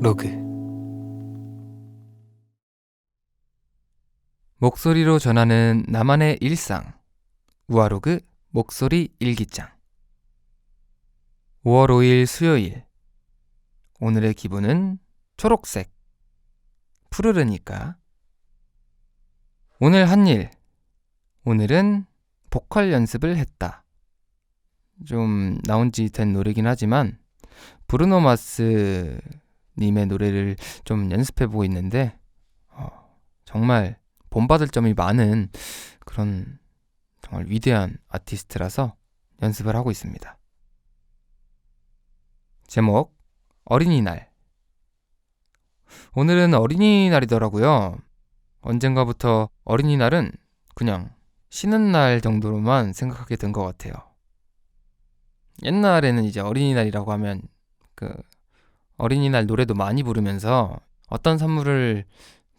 로그 목소리로 전하는 나만의 일상 우아로그 목소리 일기장 5월 5일 수요일 오늘의 기분은 초록색 푸르르니까 오늘 한 일 오늘은 보컬 연습을 했다. 좀 나온 지 된 노래긴 하지만 브루노 마스 님의 노래를 좀 연습해보고 있는데 정말 본받을 점이 많은 그런 정말 위대한 아티스트라서 연습을 하고 있습니다. 제목 어린이날. 오늘은 어린이날이더라고요. 언젠가부터 어린이날은 그냥 쉬는 날 정도로만 생각하게 된 것 같아요. 옛날에는 이제 어린이날이라고 하면 그 어린이날 노래도 많이 부르면서 어떤 선물을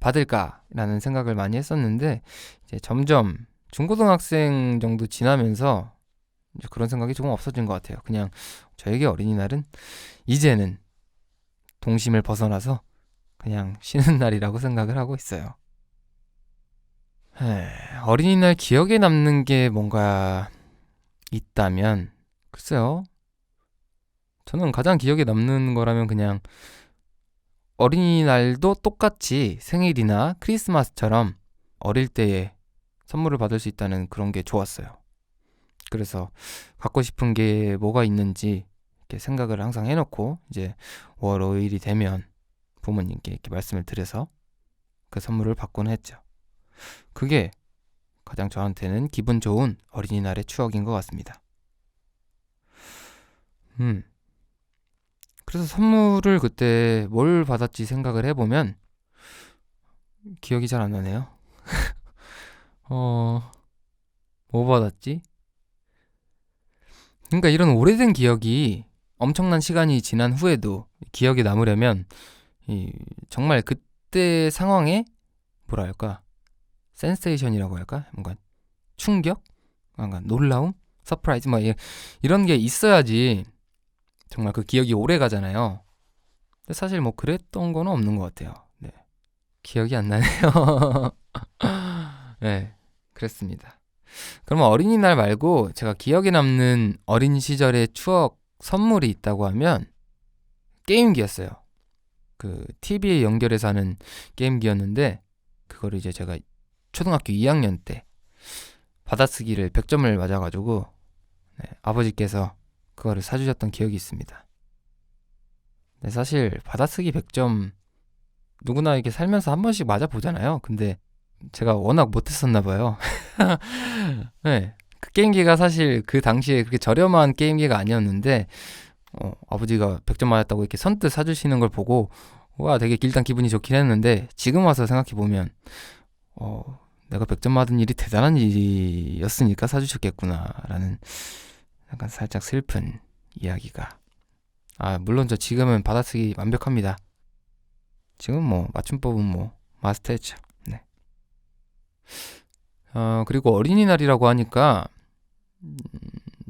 받을까라는 생각을 많이 했었는데 이제 점점 중고등학생 정도 지나면서 이제 그런 생각이 조금 없어진 것 같아요. 그냥 저에게 어린이날은 이제는 동심을 벗어나서 그냥 쉬는 날이라고 생각을 하고 있어요. 어린이날 기억에 남는 게 뭔가 있다면 글쎄요. 저는 가장 기억에 남는 거라면 그냥 어린이날도 똑같이 생일이나 크리스마스처럼 어릴 때에 선물을 받을 수 있다는 그런 게 좋았어요. 그래서 갖고 싶은 게 뭐가 있는지 이렇게 생각을 항상 해놓고 이제 5월 5일이 되면 부모님께 이렇게 말씀을 드려서 그 선물을 받곤 했죠. 그게 가장 저한테는 기분 좋은 어린이날의 추억인 것 같습니다. 그래서 선물을 그때 뭘 받았지 생각을 해보면 기억이 잘 안 나네요. 뭐 받았지? 그러니까 이런 오래된 기억이 엄청난 시간이 지난 후에도 기억에 남으려면 정말 그때 상황에 뭐라 할까? 센세이션이라고 할까? 뭔가 충격? 뭔가 놀라움? 서프라이즈? 막 이런 게 있어야지 정말 그 기억이 오래 가잖아요. 근데 사실 뭐 그랬던 거는 없는 것 같아요. 네. 기억이 안 나네요. 네, 그랬습니다. 그러면 어린이날 말고 제가 기억에 남는 어린 시절의 추억 선물이 있다고 하면 게임기였어요. 그 TV에 연결해서 하는 게임기였는데 그거를 이제 제가 초등학교 2학년 때 받아쓰기를 100점을 맞아가지고 아버지께서 그거를 사주셨던 기억이 있습니다. 네, 사실 받아쓰기 100점 누구나 이렇게 살면서 한 번씩 맞아보잖아요. 근데 제가 워낙 못했었나 봐요. 네, 그 게임기가 사실 그 당시에 그렇게 저렴한 게임기가 아니었는데 아버지가 100점 맞았다고 이렇게 선뜻 사주시는 걸 보고 와 되게 일단 기분이 좋긴 했는데 지금 와서 생각해보면 내가 100점 맞은 일이 대단한 일이었으니까 사주셨겠구나라는 약간 살짝 슬픈 이야기가 물론 저 지금은 받아쓰기 완벽합니다. 지금 뭐 맞춤법은 뭐 마스터했죠. 네. 그리고 어린이날이라고 하니까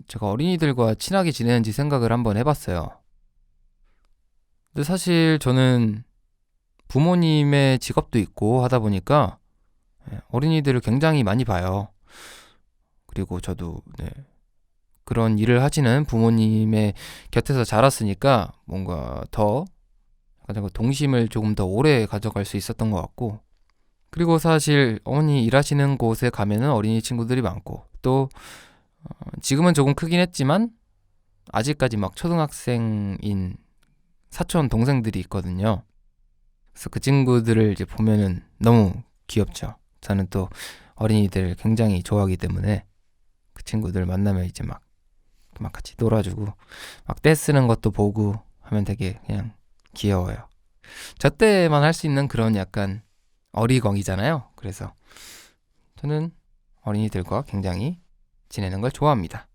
제가 어린이들과 친하게 지내는지 생각을 한번 해봤어요. 근데 사실 저는 부모님의 직업도 있고 하다 보니까 어린이들을 굉장히 많이 봐요. 그리고 저도 그런 일을 하시는 부모님의 곁에서 자랐으니까 뭔가 더 동심을 조금 더 오래 가져갈 수 있었던 것 같고 그리고 사실 어머니 일하시는 곳에 가면은 어린이 친구들이 많고 또 지금은 조금 크긴 했지만 아직까지 막 초등학생인 사촌 동생들이 있거든요. 그래서 그 친구들을 이제 보면은 너무 귀엽죠. 저는 또 어린이들 굉장히 좋아하기 때문에 그 친구들 만나면 이제 막 같이 놀아주고 막 떼쓰는 것도 보고 하면 되게 그냥 귀여워요. 저 때만 할 수 있는 그런 약간 어리광이잖아요. 그래서 저는 어린이들과 굉장히 지내는 걸 좋아합니다.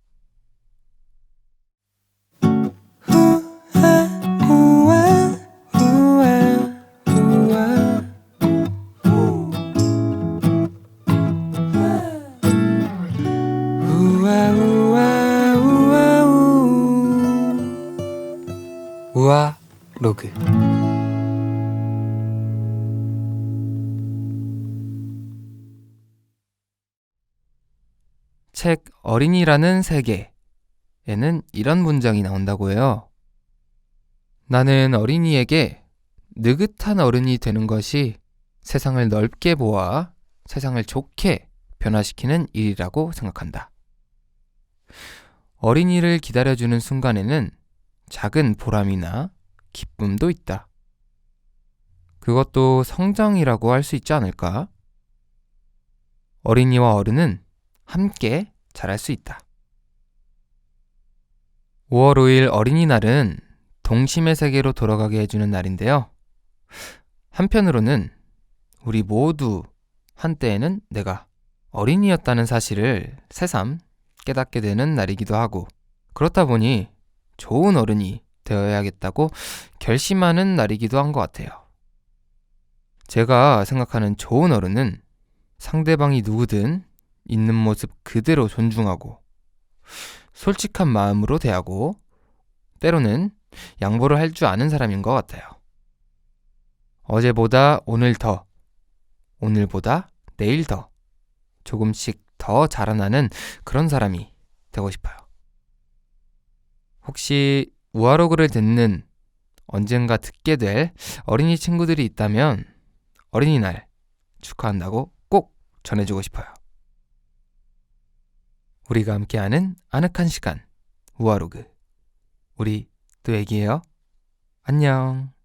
우아 로그 책 어린이라는 세계에는 이런 문장이 나온다고 해요. 나는 어린이에게 느긋한 어른이 되는 것이 세상을 넓게 보아 세상을 좋게 변화시키는 일이라고 생각한다. 어린이를 기다려주는 순간에는 작은 보람이나 기쁨도 있다. 그것도 성장이라고 할 수 있지 않을까? 어린이와 어른은 함께 자랄 수 있다. 5월 5일 어린이날은 동심의 세계로 돌아가게 해주는 날인데요. 한편으로는 우리 모두 한때에는 내가 어린이였다는 사실을 새삼 깨닫게 되는 날이기도 하고, 그렇다 보니 좋은 어른이 되어야겠다고 결심하는 날이기도 한 것 같아요. 제가 생각하는 좋은 어른은 상대방이 누구든 있는 모습 그대로 존중하고 솔직한 마음으로 대하고 때로는 양보를 할 줄 아는 사람인 것 같아요. 어제보다 오늘 더, 오늘보다 내일 더, 조금씩 더 자라나는 그런 사람이 되고 싶어요. 혹시 우아로그를 듣는 언젠가 듣게 될 어린이 친구들이 있다면 어린이날 축하한다고 꼭 전해주고 싶어요. 우리가 함께하는 아늑한 시간 우아로그, 우리 또 얘기해요. 안녕.